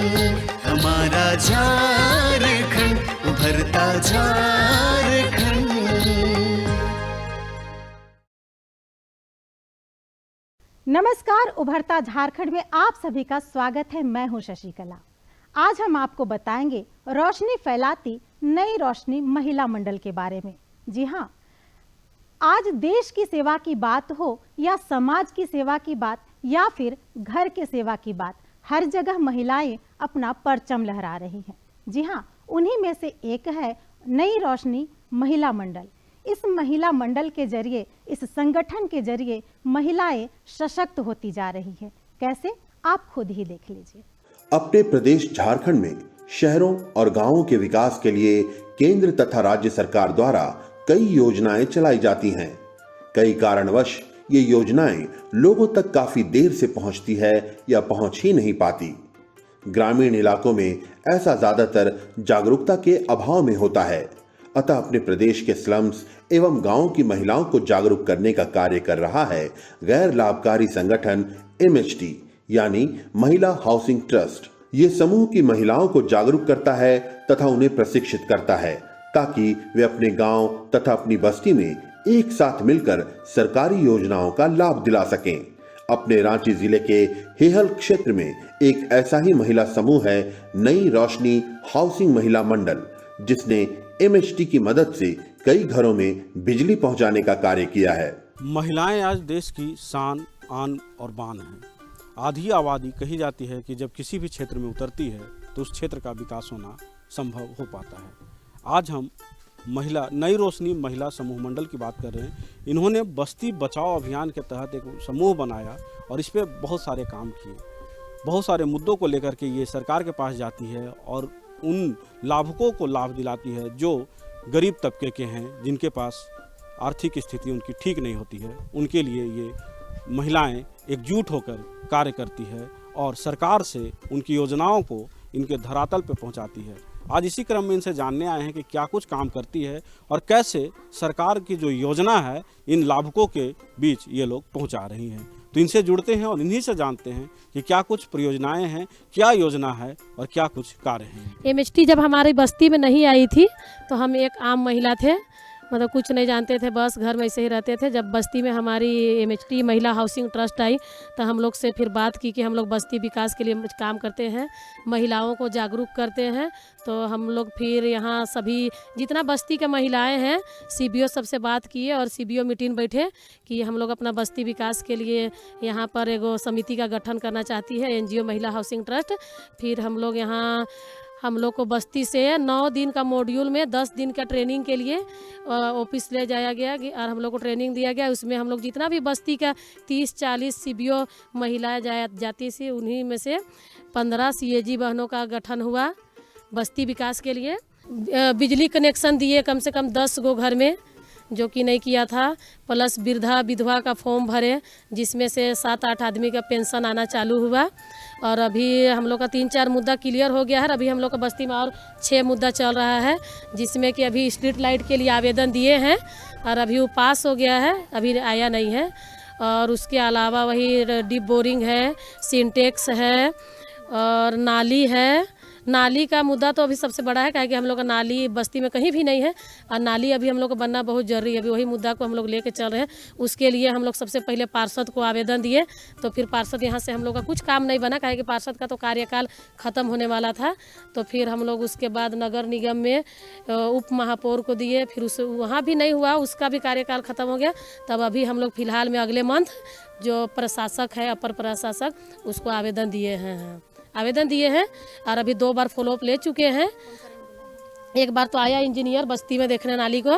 हमारा झारखंड उभरता झारखंड। नमस्कार, उभरता झारखंड में आप सभी का स्वागत है। मैं हूं शशिकला। आज हम आपको बताएंगे रोशनी फैलाती नई रोशनी महिला मंडल के बारे में। जी हां, आज देश की सेवा की बात हो या समाज की सेवा की बात या फिर घर के सेवा की बात, हर जगह महिलाएं अपना परचम लहरा रही हैं। जी हां, उन्हीं में से एक है नई रोशनी महिला मंडल। इस महिला मंडल के जरिए, इस संगठन के जरिए महिलाएं सशक्त होती जा रही हैं। कैसे, आप खुद ही देख लीजिए। अपने प्रदेश झारखंड में शहरों और गांवों के विकास के लिए केंद्र तथा राज्य सरकार द्वारा कई योजनाएं चलाई जाती हैं। कई कारणवश ये योजनाएं लोगों तक काफी देर से पहुंचती है या पहुंच ही नहीं पाती। ग्रामीण इलाकों में ऐसा ज्यादातर जागरूकता के अभाव में होता है। अतः अपने प्रदेश के स्लम्स एवं गांवों की महिलाओं को जागरूक करने का कार्य कर रहा है गैर लाभकारी संगठन MHT यानी महिला हाउसिंग ट्रस्ट। ये समूह की महिलाओं को जागरूक करता है तथा उन्हें प्रशिक्षित करता है ताकि वे अपने गांव तथा अपनी बस्ती में एक साथ मिलकर सरकारी योजनाओं का लाभ दिला सकें। अपने रांची जिले के हेहल क्षेत्र में एक ऐसा ही महिला समूह है नई रोशनी हाउसिंग महिला मंडल, जिसने MHT की मदद से कई घरों में बिजली पहुंचाने का कार्य किया है। महिलाएं आज देश की शान, आन और बान हैं। आधी आबादी कही जाती है कि जब किसी भी क्षेत्र में उतरती है तो उस क्षेत्र का विकास होना संभव हो पाता है। आज हम महिला नई रोशनी महिला समूह मंडल की बात कर रहे हैं। इन्होंने बस्ती बचाओ अभियान के तहत एक समूह बनाया और इस पर बहुत सारे काम किए। बहुत सारे मुद्दों को लेकर के ये सरकार के पास जाती है और उन लाभुकों को लाभ दिलाती है जो गरीब तबके के हैं, जिनके पास आर्थिक स्थिति उनकी ठीक नहीं होती है। उनके लिए ये महिलाएं एकजुट होकर कार्य करती है और सरकार से उनकी योजनाओं को इनके धरातल पर पहुंचाती है। आज इसी क्रम में इनसे जानने आए हैं कि क्या कुछ काम करती है और कैसे सरकार की जो योजना है इन लाभुकों के बीच ये लोग पहुंचा रही हैं। तो इनसे जुड़ते हैं और इन्हीं से जानते हैं कि क्या कुछ परियोजनाएं हैं, क्या योजना है और क्या कुछ कार्य हैं। MHT जब हमारी बस्ती में नहीं आई थी तो हम एक आम महिला थे, मतलब कुछ नहीं जानते थे, बस घर में ऐसे ही रहते थे। जब बस्ती में हमारी MHT महिला हाउसिंग ट्रस्ट आई तो हम लोग से फिर बात की कि हम लोग बस्ती विकास के लिए काम करते हैं, महिलाओं को जागरूक करते हैं। तो हम लोग फिर यहाँ सभी जितना बस्ती के महिलाएं हैं CBO सबसे बात किए और CBO मीटिंग बैठे कि हम लोग अपना बस्ती विकास के लिए यहाँ पर एगो समिति का गठन करना चाहती है, NGO महिला हाउसिंग ट्रस्ट। फिर हम लोग को बस्ती से 9 दिन का मॉड्यूल में 10 दिन का ट्रेनिंग के लिए ऑफिस ले जाया गया और हम लोग को ट्रेनिंग दिया गया। उसमें हम लोग जितना भी बस्ती का 30-40 CBO महिलाएं जाती थी, उन्हीं में से 15 CAG बहनों का गठन हुआ बस्ती विकास के लिए। बिजली कनेक्शन दिए कम से कम 10 गो घर में, जो कि नहीं किया था, प्लस वृद्धा विधवा का फॉर्म भरे जिसमें से 7-8 आदमी का पेंशन आना चालू हुआ। और अभी हम लोग का 3-4 मुद्दा क्लियर हो गया है। अभी हम लोग का बस्ती में और 6 मुद्दा चल रहा है, जिसमें कि अभी स्ट्रीट लाइट के लिए आवेदन दिए हैं और अभी वो पास हो गया है, अभी आया नहीं है। और उसके अलावा वही डीप बोरिंग है, सिंटेक्स है और नाली है। नाली का मुद्दा तो अभी सबसे बड़ा है, क्योंकि हम लोग का नाली बस्ती में कहीं भी नहीं है और नाली अभी हम लोग को बनना बहुत जरूरी है। अभी वही मुद्दा को हम लोग लेके चल रहे हैं। उसके लिए हम लोग सबसे पहले पार्षद को आवेदन दिए, तो फिर पार्षद यहाँ से हम लोग का कुछ काम नहीं बना, क्योंकि पार्षद का तो कार्यकाल ख़त्म होने वाला था। तो फिर हम लोग उसके बाद नगर निगम में उप महापौर को दिए, फिर उस वहाँ भी नहीं हुआ, उसका भी कार्यकाल ख़त्म हो गया। तब अभी हम लोग फिलहाल में अगले मंथ जो प्रशासक है, अपर प्रशासक, उसको आवेदन दिए हैं और अभी 2 बार फॉलोअप ले चुके हैं। एक बार तो आया इंजीनियर बस्ती में देखने नाली को,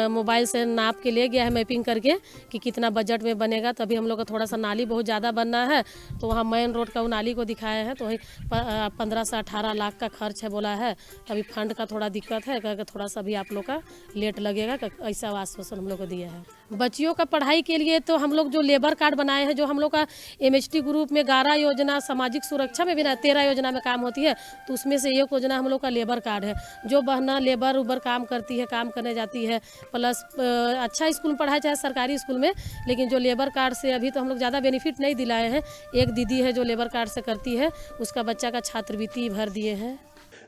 मोबाइल से नाप के ले गया है मैपिंग करके कि कितना बजट में बनेगा। तभी हम लोग का थोड़ा सा नाली बहुत ज़्यादा बनना है, तो वहाँ मेन रोड का वो नाली को दिखाया है, तो वही 15 से 18 लाख का खर्च है बोला है। अभी फंड का थोड़ा दिक्कत है, क्योंकि थोड़ा सा भी आप लोग का लेट लगेगा, ऐसा आश्वासन हम लोग को दिया है। बच्चियों का पढ़ाई के लिए तो हम लोग जो लेबर कार्ड बनाए हैं, जो हम लोग का MHT ग्रुप में 11 योजना सामाजिक सुरक्षा में भी ना 13 योजना में काम होती है, तो उसमें से एक योजना हम लोग का लेबर कार्ड है। जो बहना लेबर उबर काम करती है, काम करने जाती है, प्लस अच्छा स्कूल में पढ़ाया चाहे सरकारी स्कूल में, लेकिन जो लेबर कार्ड से अभी तो हम लोग ज़्यादा बेनिफिट नहीं दिलाए हैं। एक दीदी है जो लेबर कार्ड से करती है, उसका बच्चा का छात्रवृत्ति भर दिए हैं।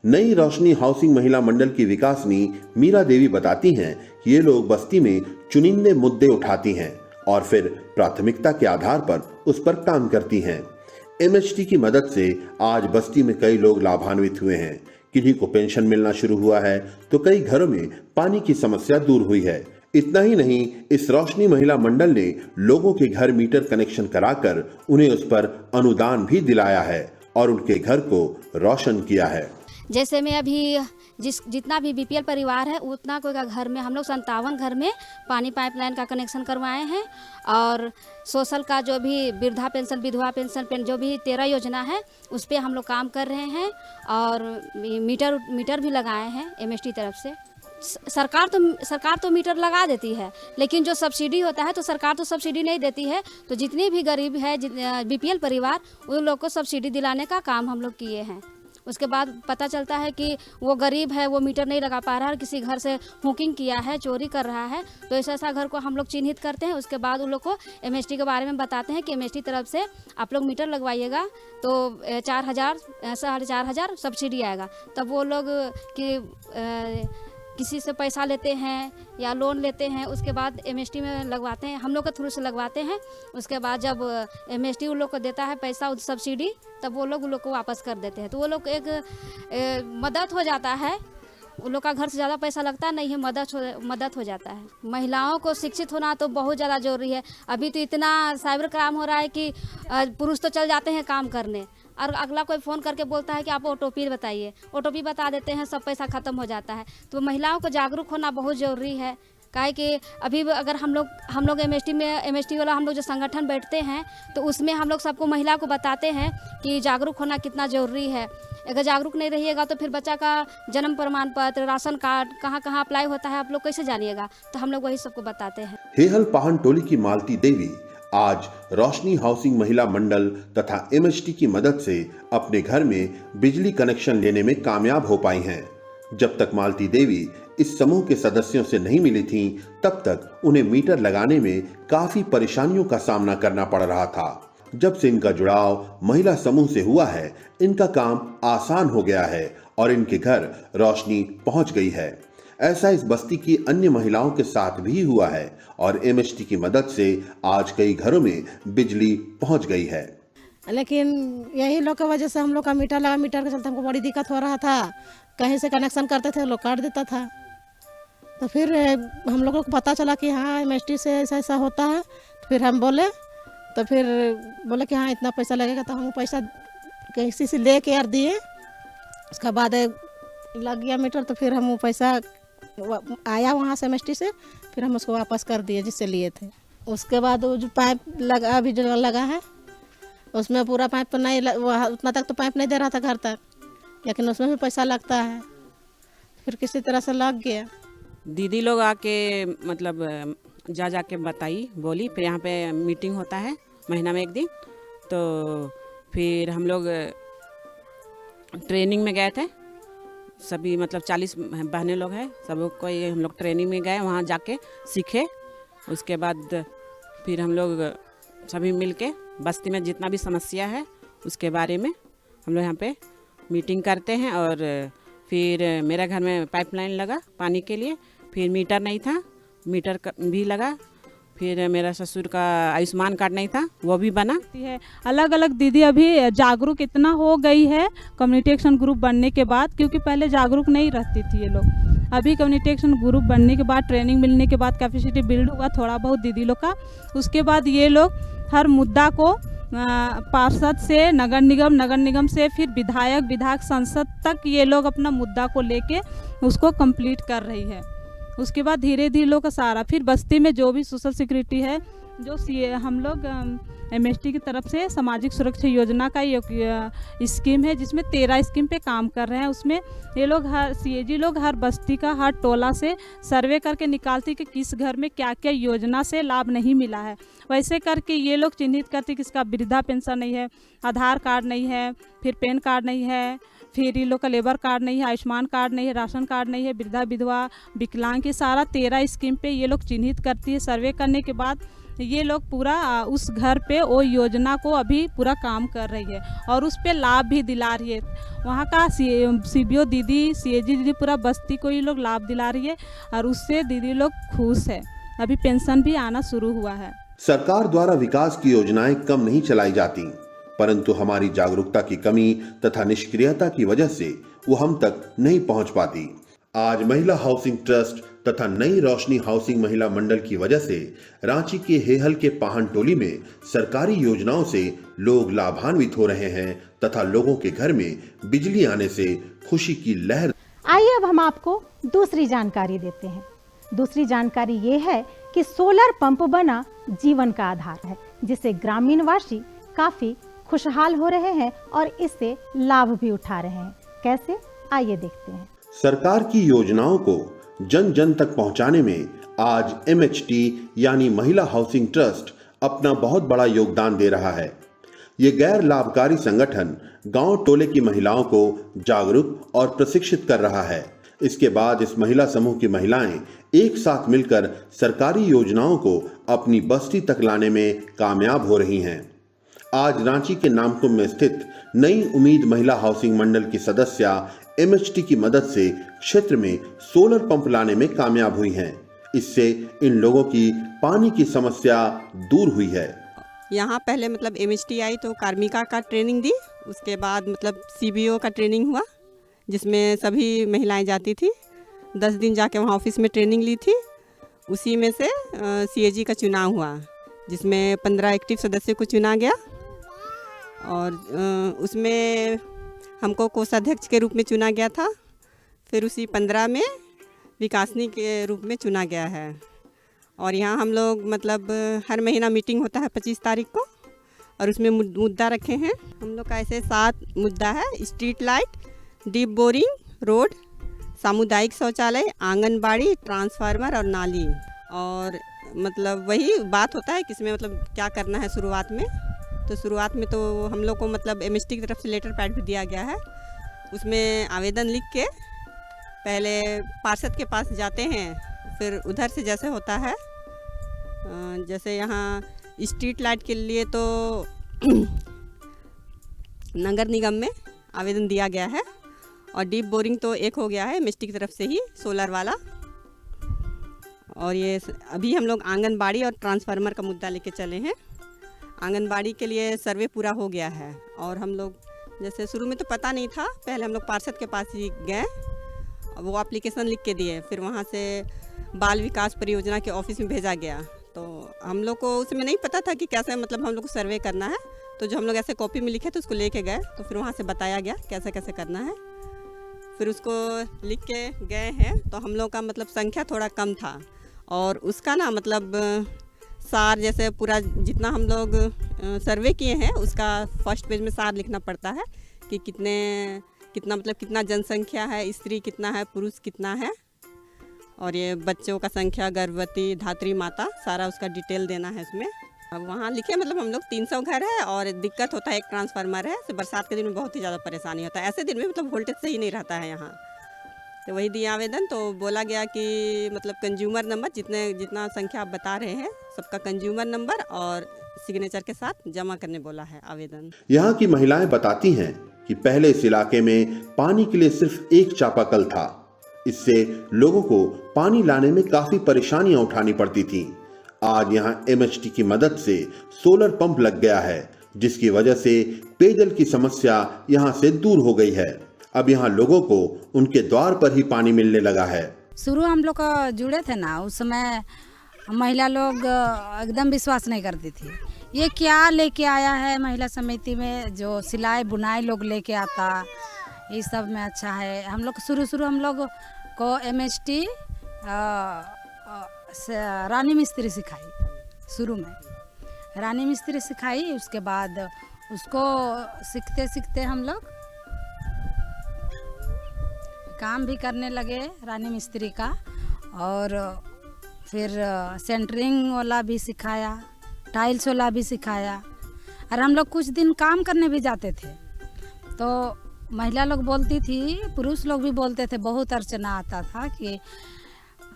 नई रोशनी हाउसिंग महिला मंडल की विकासनी मीरा देवी बताती हैं कि ये लोग बस्ती में चुनिंदे मुद्दे उठाती हैं और फिर प्राथमिकता के आधार पर उस पर काम करती हैं। MHT की मदद से आज बस्ती में कई लोग लाभान्वित हुए हैं। किन्हीं को पेंशन मिलना शुरू हुआ है तो कई घरों में पानी की समस्या दूर हुई है। इतना ही नहीं, इस रोशनी महिला मंडल ने लोगों के घर मीटर कनेक्शन कराकर उन्हें उस पर अनुदान भी दिलाया है और उनके घर को रोशन किया है। जैसे में अभी जितना भी BPL परिवार है उतना कोई का घर में हम लोग 57 घर में पानी पाइपलाइन का कनेक्शन करवाए हैं और सोशल का जो भी वृद्धा पेंशन, विधवा पेंशन, जो भी 13 योजना है उस पर हम लोग काम कर रहे हैं और मीटर भी लगाए हैं MHT तरफ से। सरकार तो मीटर लगा देती है, लेकिन जो सब्सिडी होता है तो सरकार तो सब्सिडी नहीं देती है। तो जितने भी गरीब है BPL परिवार उन लोग को सब्सिडी दिलाने का काम हम लोग किए हैं। उसके बाद पता चलता है कि वो गरीब है, वो मीटर नहीं लगा पा रहा है, किसी घर से हुकिंग किया है, चोरी कर रहा है, तो ऐसा घर को हम लोग चिन्हित करते हैं। उसके बाद उन लोग को MHT के बारे में बताते हैं कि MHT तरफ से आप लोग मीटर लगवाइएगा तो 4,000 4,500 सब्सिडी आएगा। तब वो लोग किसी से पैसा लेते हैं या लोन लेते हैं, उसके बाद MHT में लगवाते हैं, हम लोग के थ्रू से लगवाते हैं। उसके बाद जब MHT उन लोग को देता है पैसा सब्सिडी, तब वो लोग उन लोग को वापस कर देते हैं। तो वो लोग एक मदद हो जाता है, उन लोग का घर से ज़्यादा पैसा लगता नहीं है, मदद हो जाता है। महिलाओं को शिक्षित होना तो बहुत ज़्यादा ज़रूरी है। अभी तो इतना साइबर क्राइम हो रहा है कि पुरुष तो चल जाते हैं काम करने और अगला कोई फ़ोन करके बोलता है कि आप OTP बताइए, OTP बता देते हैं, सब पैसा ख़त्म हो जाता है। तो महिलाओं को जागरूक होना बहुत ज़रूरी है। काहे कि अभी अगर हम लोग MHT वाला हम लोग जो संगठन बैठते हैं तो उसमें हम लोग सबको महिला को बताते हैं कि जागरूक होना कितना ज़रूरी है। अगर जागरूक नहीं रहिएगा तो फिर बच्चा का जन्म प्रमाण पत्र, राशन कार्ड कहाँ कहाँ अप्लाई होता है आप लोग कैसे जानिएगा, तो हम लोग वही सबको बताते हैं। हेहल पाहन टोली की मालती देवी आज रोशनी हाउसिंग महिला मंडल तथा MHT की मदद से अपने घर में बिजली कनेक्शन लेने में कामयाब हो पाई हैं। जब तक मालती देवी इस समूह के सदस्यों से नहीं मिली थीं, तब तक उन्हें मीटर लगाने में काफी परेशानियों का सामना करना पड़ रहा था। जब से इनका जुड़ाव महिला समूह से हुआ है, इनका काम आसान हो गया है और इनके घर रोशनी पहुंच गई है। ऐसा इस बस्ती की अन्य महिलाओं के साथ भी हुआ है और MHT की मदद से आज कई घरों में बिजली पहुंच गई है। लेकिन यही लोग की वजह से हम लोग का मीटर लगा, मीटर के चलते हमको बड़ी दिक्कत हो रहा था। कहीं से कनेक्शन करते थे लोग काट देता था। तो फिर हम लोगों को पता चला कि हाँ MHT से ऐसा ऐसा होता है। तो फिर हम बोले कि हाँ इतना पैसा लगेगा, तो हम पैसा किसी से ले के यार दिए। उसके बाद लग गया मीटर, तो फिर हम पैसा आया वहाँ से MHT से, फिर हम उसको वापस कर दिए जिससे लिए थे। उसके बाद वो जो पाइप लगा अभी जो लगा है उसमें पूरा पाइप तो नहीं, उतना तक तो पाइप नहीं दे रहा था घर तक, लेकिन उसमें भी पैसा लगता है। फिर किसी तरह से लग गया। दीदी लोग आके मतलब जाके बताई, बोली, फिर यहाँ पे मीटिंग होता है महीना में एक दिन। तो फिर हम लोग ट्रेनिंग में गए थे, सभी मतलब 40 बहनें लोग हैं, सब को हम लोग ट्रेनिंग में गए, वहाँ जाके सीखे। उसके बाद फिर हम लोग सभी मिलके बस्ती में जितना भी समस्या है उसके बारे में हम लोग यहाँ पे मीटिंग करते हैं। और फिर मेरे घर में पाइपलाइन लगा पानी के लिए, फिर मीटर नहीं था, मीटर भी लगा। फिर मेरा ससुर का आयुष्मान कार्ड नहीं था, वो भी बना है। अलग अलग दीदी अभी जागरूक इतना हो गई है कम्युनिटी एक्शन ग्रुप बनने के बाद, क्योंकि पहले जागरूक नहीं रहती थी ये लोग। अभी कम्युनिटी एक्शन ग्रुप बनने के बाद, ट्रेनिंग मिलने के बाद कैपेसिटी बिल्ड हुआ थोड़ा बहुत दीदी लोग का। उसके बाद ये लोग हर मुद्दा को पार्षद से नगर निगम से फिर विधायक संसद तक ये लोग अपना मुद्दा को लेके उसको कंप्लीट कर रही है। उसके बाद धीरे धीरे लोग का सारा फिर बस्ती में जो भी सोशल सिक्योरिटी है जो हम लोग MST की तरफ से सामाजिक सुरक्षा योजना का एक स्कीम है, जिसमें 13 स्कीम पे काम कर रहे हैं। उसमें ये लोग हर CAG लोग हर बस्ती का, हर टोला से सर्वे करके निकालती कि किस घर में क्या क्या योजना से लाभ नहीं मिला है। वैसे करके ये लोग चिन्हित करते कि इसका वृद्धा पेंशन नहीं है, आधार कार्ड नहीं है, फिर पैन कार्ड नहीं है, फिर ये लोग का लेबर कार्ड नहीं है, आयुष्मान कार्ड नहीं है, राशन कार्ड नहीं है, वृद्धा विधवा विकलांग की सारा 13 स्कीम पे ये लोग चिन्हित करती है। सर्वे करने के बाद ये लोग पूरा उस घर पे वो योजना को अभी पूरा काम कर रही है और उस पे लाभ भी दिला रही है। वहाँ का CBO दीदी, CAG दीदी पूरा बस्ती को ये लोग लाभ दिला रही है और उससे दीदी लोग खुश है। अभी पेंशन भी आना शुरू हुआ है। सरकार द्वारा विकास की योजनाएं कम नहीं चलाई जाती, परंतु हमारी जागरूकता की कमी तथा निष्क्रियता की वजह से वो हम तक नहीं पहुंच पाती। आज महिला हाउसिंग ट्रस्ट तथा नई रोशनी हाउसिंग महिला मंडल की वजह से रांची के हेहल के पाहन टोली में सरकारी योजनाओं से लोग लाभान्वित हो रहे हैं तथा लोगों के घर में बिजली आने से खुशी की लहर। आइए अब हम आपको दूसरी जानकारी देते हैं। दूसरी जानकारी ये है कि सोलर पंप बना जीवन का आधार है, जिससे ग्रामीण वासी काफी खुशहाल हो रहे हैं और इससे लाभ भी उठा रहे हैं। कैसे, आइए देखते हैं। सरकार की योजनाओं को जन जन तक पहुंचाने में आज MHT यानी महिला हाउसिंग ट्रस्ट अपना बहुत बड़ा योगदान दे रहा है। ये गैर लाभकारी संगठन गांव टोले की महिलाओं को जागरूक और प्रशिक्षित कर रहा है। इसके बाद इस महिला समूह की महिलाएं एक साथ मिलकर सरकारी योजनाओं को अपनी बस्ती तक लाने में कामयाब हो रही हैं। आज रांची के नामकुम में स्थित नई उम्मीद महिला हाउसिंग मंडल की सदस्या MHT की मदद से क्षेत्र में सोलर पंप लाने में कामयाब हुई हैं। इससे इन लोगों की पानी की समस्या दूर हुई है। यहाँ पहले मतलब MHT आई तो कार्मिका का ट्रेनिंग दी, उसके बाद मतलब CBO का ट्रेनिंग हुआ जिसमें सभी महिलाएं जाती थी। 10 दिन जाके वहाँ ऑफिस में ट्रेनिंग ली थी। उसी में से CAG का चुनाव हुआ जिसमें 15 एक्टिव सदस्यों को चुना गया और उसमें हमको कोषाध्यक्ष के रूप में चुना गया था। फिर उसी 15 में विकासनी के रूप में चुना गया है। और यहाँ हम लोग मतलब हर महीना मीटिंग होता है 25 तारीख को और उसमें मुद्दा रखे हैं। हम लोग का ऐसे 7 मुद्दा है: street light, deep boring road, सामुदायिक शौचालय, आंगनबाड़ी, ट्रांसफार्मर और नाली। और मतलब वही बात होता है कि इसमें मतलब क्या करना है शुरुआत में। तो शुरुआत में तो हम लोग को मतलब MHT की तरफ से लेटर पैड भी दिया गया है। उसमें आवेदन लिख के पहले पार्षद के पास जाते हैं, फिर उधर से जैसे होता है जैसे यहाँ स्ट्रीट लाइट के लिए तो नगर निगम में आवेदन दिया गया है और डीप बोरिंग तो एक हो गया है MHT की तरफ से ही सोलर वाला। और ये अभी हम लोग आंगनबाड़ी और ट्रांसफार्मर का मुद्दा लेके चले हैं। आंगनबाड़ी के लिए सर्वे पूरा हो गया है और हम लोग जैसे शुरू में तो पता नहीं था, पहले हम लोग पार्षद के पास ही गए, वो एप्लीकेशन लिख के दिए, फिर वहाँ से बाल विकास परियोजना के ऑफिस में भेजा गया। तो हम लोग को उसमें नहीं पता था कि कैसे मतलब हम लोग को सर्वे करना है। तो जो हम लोग ऐसे कॉपी में लिखे थे उसको लेके गए, तो फिर वहाँ से बताया गया कैसे कैसे करना है। फिर उसको लिख के गए हैं तो हम लोग का मतलब संख्या थोड़ा कम था और उसका ना मतलब सार जैसे पूरा जितना हम लोग सर्वे किए हैं उसका फर्स्ट पेज में सार लिखना पड़ता है कि कितना मतलब कितना जनसंख्या है, स्त्री कितना है, पुरुष कितना है और ये बच्चों का संख्या, गर्भवती, धात्री माता, सारा उसका डिटेल देना है उसमें। अब वहाँ लिखे मतलब हम लोग 300 घर है और दिक्कत होता है एक ट्रांसफार्मर है, तो बरसात के दिन में बहुत ही ज़्यादा परेशानी होता है। ऐसे दिन में मतलब वोल्टेज सही नहीं रहता है यहाँ। तो वही दिया आवेदन, तो बोला गया कि मतलब कंज्यूमर नंबर जितना संख्या आप बता रहे हैं सबका कंज्यूमर नंबर और सिग्नेचर के साथ जमा करने बोला है आवेदन। यहाँ की महिलाएं बताती हैं कि पहले इस इलाके में पानी के लिए सिर्फ एक चापाकल था। इससे लोगों को पानी लाने में काफी परेशानियां उठानी पड़ती थी। आज यहाँ MHT की मदद से सोलर पंप लग गया है, जिसकी वजह से पेयजल की समस्या यहाँ से दूर हो गई है। अब यहाँ लोगों को उनके द्वार पर ही पानी मिलने लगा है। शुरू हम लोग जुड़े थे ना, उस समय महिला लोग एकदम विश्वास नहीं करती थी। ये क्या लेके आया है महिला समिति में, जो सिलाई बुनाई लोग लेके आता, ये सब में अच्छा है। हम लोग शुरू हम लोग को MHT रानी मिस्त्री सिखाई शुरू में। रानी मिस्त्री सिखाई। उसके बाद उसको सीखते सीखते हम लोग काम भी करने लगे रानी मिस्त्री का। और फिर सेंटरिंग वाला भी सिखाया, टाइल्स वाला भी सिखाया। और हम लोग कुछ दिन काम करने भी जाते थे तो महिला लोग बोलती थी, पुरुष लोग भी बोलते थे, बहुत अर्चना आता था कि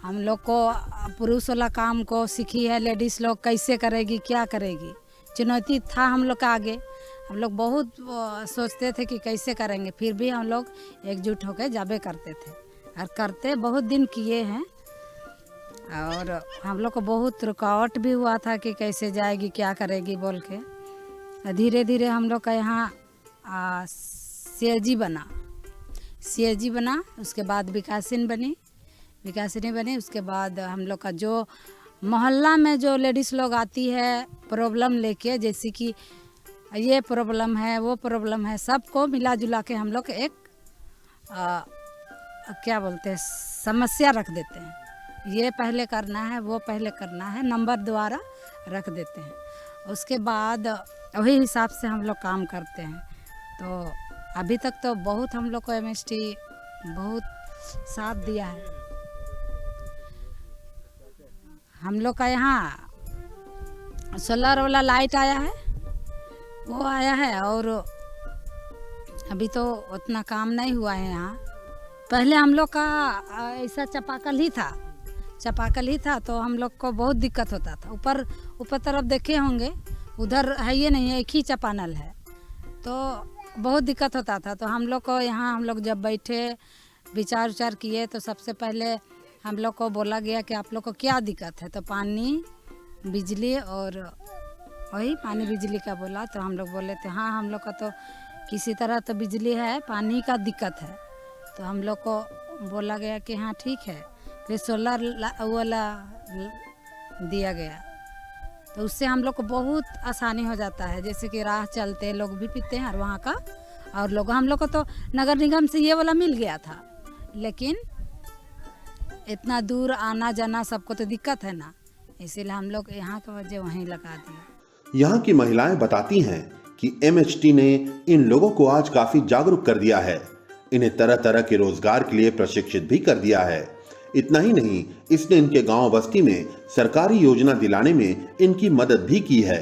हम लोग को पुरुष वाला काम को सीखी है लेडीज़ लोग, कैसे करेगी, क्या करेगी। चुनौती था हम लोग का आगे। हम लोग बहुत सोचते थे कि कैसे करेंगे, फिर भी हम लोग एकजुट होकर जाबे करते थे और करते बहुत दिन किए हैं। और हम लोग को बहुत रुकावट भी हुआ था कि कैसे जाएगी, क्या करेगी बोल के। धीरे धीरे हम लोग का यहाँ सीएजी बना, उसके बाद विकासिनी बनी। उसके बाद हम लोग का जो मोहल्ला में जो लेडीज़ लोग आती है प्रॉब्लम लेके, जैसे कि ये प्रॉब्लम है, वो प्रॉब्लम है, सबको मिला जुला के हम लोग एक क्या बोलते हैं समस्या रख देते हैं। ये पहले करना है, वो पहले करना है, नंबर द्वारा रख देते हैं। उसके बाद वही हिसाब से हम लोग काम करते हैं। तो अभी तक तो बहुत हम लोग को MST बहुत साथ दिया है। हम लोग का यहाँ सोलर वाला लाइट आया है, वो आया है। और अभी तो उतना काम नहीं हुआ है यहाँ। पहले हम लोग का ऐसा चापाकल ही था तो हम लोग को बहुत दिक्कत होता था। ऊपर तरफ देखे होंगे, उधर है ये नहीं है, एक ही चापानल है, तो बहुत दिक्कत होता था। तो हम लोग को यहाँ हम लोग जब बैठे विचार किए तो सबसे पहले हम लोग को बोला गया कि आप लोग को क्या दिक्कत है। तो पानी बिजली और वही पानी बिजली का बोला। तो हम लोग बोले थे हाँ हम लोग का तो किसी तरह तो बिजली है, पानी का दिक्कत है। तो हम लोग को बोला गया कि हाँ ठीक है। फिर सोलर वाला दिया गया तो उससे हम लोग को बहुत आसानी हो जाता है। जैसे कि राह चलते लोग भी पीते हैं और वहाँ का और लोग, हम लोग को तो नगर निगम से ये वाला मिल गया था, लेकिन इतना दूर आना जाना सबको तो दिक्कत है ना, इसीलिए हम लोग यहाँ की वजह वहीं लगा दिया। यहाँ की महिलाएं बताती हैं कि MST ने इन लोगों को आज काफी जागरूक कर दिया है, इन्हें तरह तरह के रोजगार के लिए प्रशिक्षित भी कर दिया है। इतना ही नहीं, इसने इनके गांव बस्ती में सरकारी योजना दिलाने में इनकी मदद भी की है।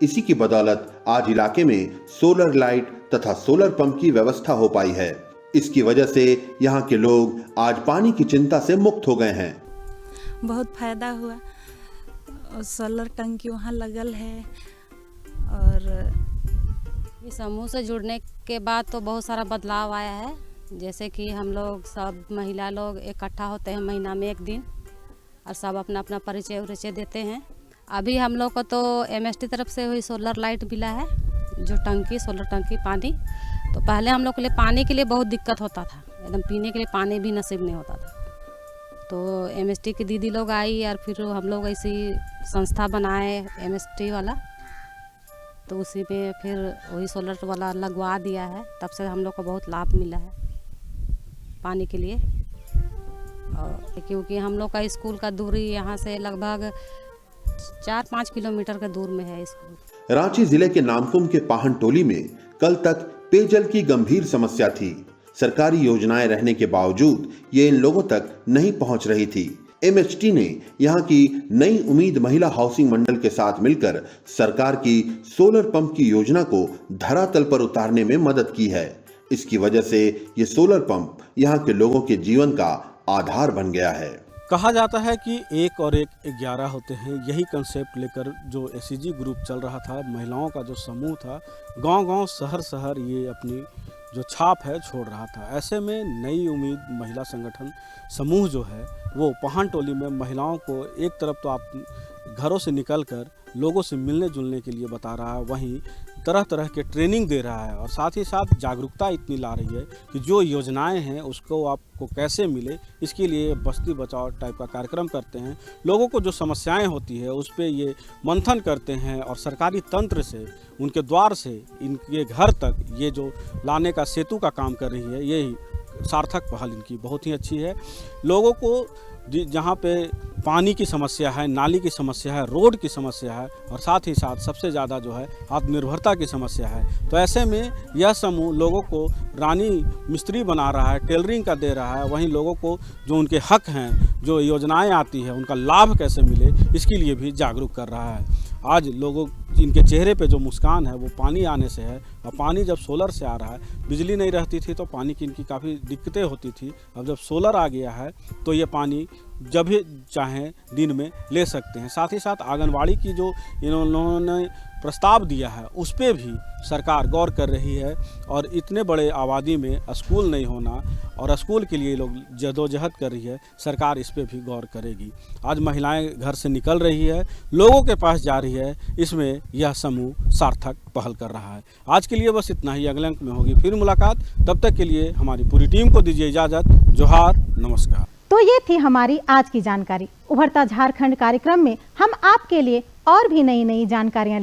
इसी की बदौलत आज इलाके में सोलर लाइट तथा सोलर पंप की व्यवस्था हो पाई है। इसकी वजह से यहाँ के लोग आज पानी की चिंता से मुक्त हो गए हैं। बहुत फायदा हुआ और सोलर टंकी वहाँ लगल है। और इस समूह से जुड़ने के बाद तो बहुत सारा बदलाव आया है। जैसे कि हम लोग सब महिला लोग इकट्ठा होते हैं महीना में एक दिन और सब अपना अपना परिचय देते हैं। अभी हम लोग को तो MST तरफ से हुई सोलर लाइट मिला है, जो टंकी सोलर टंकी पानी। तो पहले हम लोग के लिए पानी के लिए बहुत दिक्कत होता था, एकदम पीने के लिए पानी भी नसीब नहीं होता था। तो MST की दीदी लोग आई और फिर हम लोग ऐसी संस्था बनाए MST वाला, तो उसी में फिर वही सोलर वाला लगवा दिया है। तब से हम लोग को बहुत लाभ मिला है पानी के लिए। और क्योंकि हम लोग का स्कूल का दूरी यहाँ से लगभग 4-5 किलोमीटर के दूर में है स्कूल। रांची जिले के नामकुम के पाहन टोली में कल तक पेयजल की गंभीर समस्या थी। सरकारी योजनाएं रहने के बावजूद ये इन लोगों तक नहीं पहुंच रही थी। MST ने यहाँ की नई उम्मीद महिला हाउसिंग मंडल के साथ मिलकर सरकार की सोलर पंप की योजना को धरातल पर उतारने में मदद की है। इसकी वजह से ये सोलर पंप यहाँ के लोगों के जीवन का आधार बन गया है। कहा जाता है कि 1 और 1 11 होते हैं। यही कंसेप्ट लेकर जो SCG ग्रुप चल रहा था, महिलाओं का जो समूह था, गांव-गांव शहर ये अपनी जो छाप है छोड़ रहा था। ऐसे में नई उम्मीद महिला संगठन समूह जो है वो पाहन टोली में महिलाओं को एक तरफ तो आप घरों से निकलकर लोगों से मिलने जुलने के लिए बता रहा है, वहीं तरह तरह के ट्रेनिंग दे रहा है और साथ ही साथ जागरूकता इतनी ला रही है कि जो योजनाएं हैं उसको आपको कैसे मिले, इसके लिए बस्ती बचाओ टाइप का कार्यक्रम करते हैं। लोगों को जो समस्याएं होती है उस पर ये मंथन करते हैं और सरकारी तंत्र से, उनके द्वार से इनके घर तक ये जो लाने का सेतु का काम कर रही है, यही सार्थक पहल इनकी बहुत ही अच्छी है। लोगों को जहाँ पे पानी की समस्या है, नाली की समस्या है, रोड की समस्या है और साथ ही साथ सबसे ज़्यादा जो है आत्मनिर्भरता की समस्या है, तो ऐसे में यह समूह लोगों को रानी मिस्त्री बना रहा है, टेलरिंग का दे रहा है। वहीं लोगों को जो उनके हक हैं, जो योजनाएं आती है, उनका लाभ कैसे मिले, इसके लिए भी जागरूक कर रहा है। आज लोगों इनके चेहरे पे जो मुस्कान है वो पानी आने से है, और पानी जब सोलर से आ रहा है, बिजली नहीं रहती थी तो पानी की इनकी काफ़ी दिक्कतें होती थी। अब जब सोलर आ गया है तो ये पानी जब भी चाहें दिन में ले सकते हैं। साथ ही साथ आंगनवाड़ी की जो इन्होंने प्रस्ताव दिया है उस पर भी सरकार गौर कर रही है, और इतने बड़े आबादी में स्कूल नहीं होना और स्कूल के लिए लोग जदोजहद कर रही है, सरकार इस पर भी गौर करेगी। आज महिलाएं घर से निकल रही है, लोगों के पास जा रही है, इसमें यह समूह सार्थक पहल कर रहा है। आज के लिए बस इतना ही, अगले अंक में होगी फिर मुलाकात। तब तक के लिए हमारी पूरी टीम को दीजिए इजाज़त। जोहार, नमस्कार। तो ये थी हमारी आज की जानकारी। उभरता झारखंड कार्यक्रम में हम आपके लिए और भी नई नई जानकारियां